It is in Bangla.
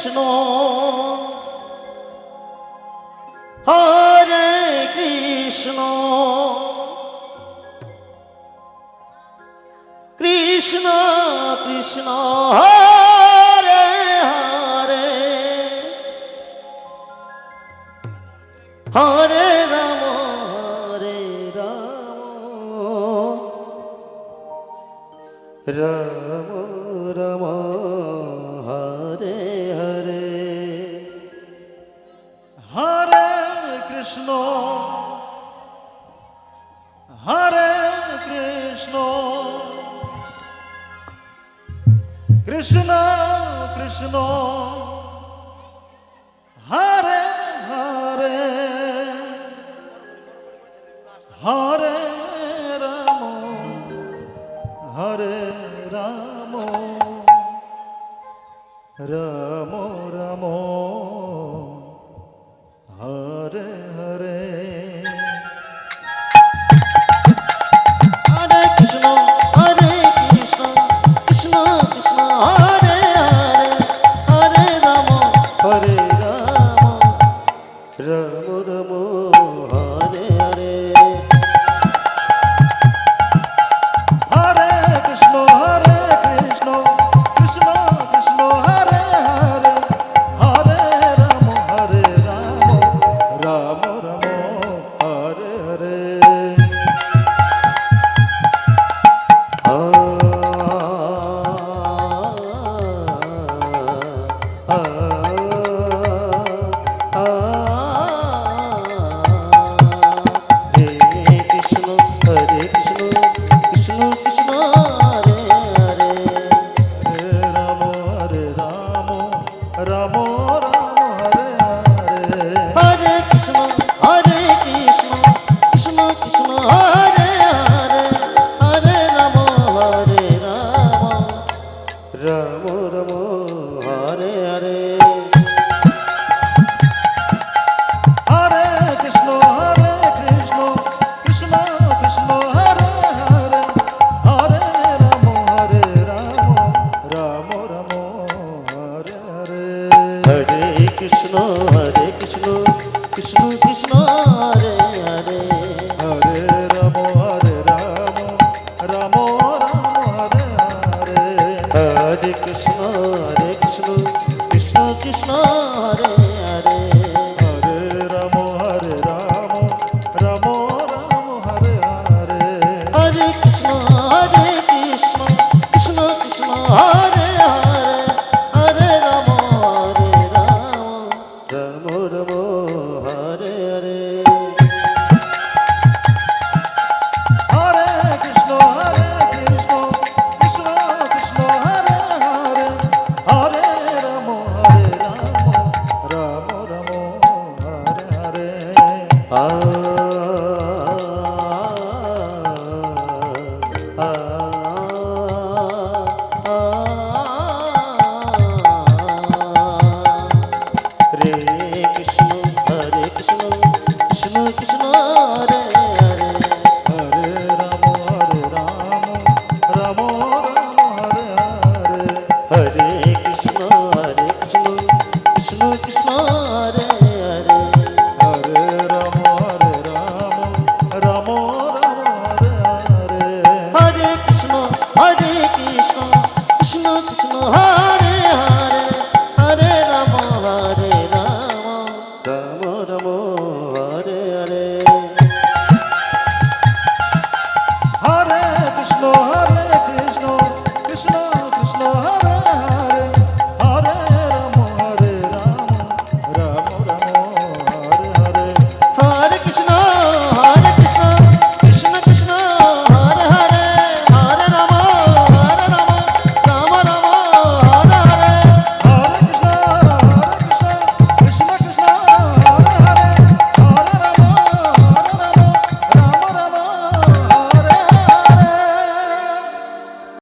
কৃষ্ণ হরে কৃষ্ণ কৃষ্ণ কৃষ্ণ হরে হরে হরে রাম রাম রাম হরে হরে হরে কৃষ্ণ হরে কৃষ্ণ কৃষ্ণ কৃষ্ণ হরে হরে হরে রাম হরে রাম রাম রাম হরে হরে হরে কৃষ্ণ হরে কৃষ্ণ কৃষ্ণ কৃষ্ণ হরে হরে হরে রাম হরে রাম রাম রাম হরে হরে হরে কৃষ্ণ কৃষ্ণ কৃষ্ণ হরে হরে হরে রাম রাম রাম হরে হরে রাম রাম হরে হরে হরে কৃষ্ণ হরে কৃষ্ণ কৃষ্ণ কৃষ্ণ হরে হরে হরে রাম রাম রাম হরে হরে হরে কৃষ্ণ কৃষ্ণ কৃষ্ণ কৃষ্ণ হরে হরে হরে রাম রাম রাম হরে হরে হরে কৃষ্ণ কৃষ্ণ কৃষ্ণ হরে হরে হরে রাম রাম হরে হরে হরে কৃষ্ণ কৃষ্ণ কৃষ্ণ কৃষ্ণ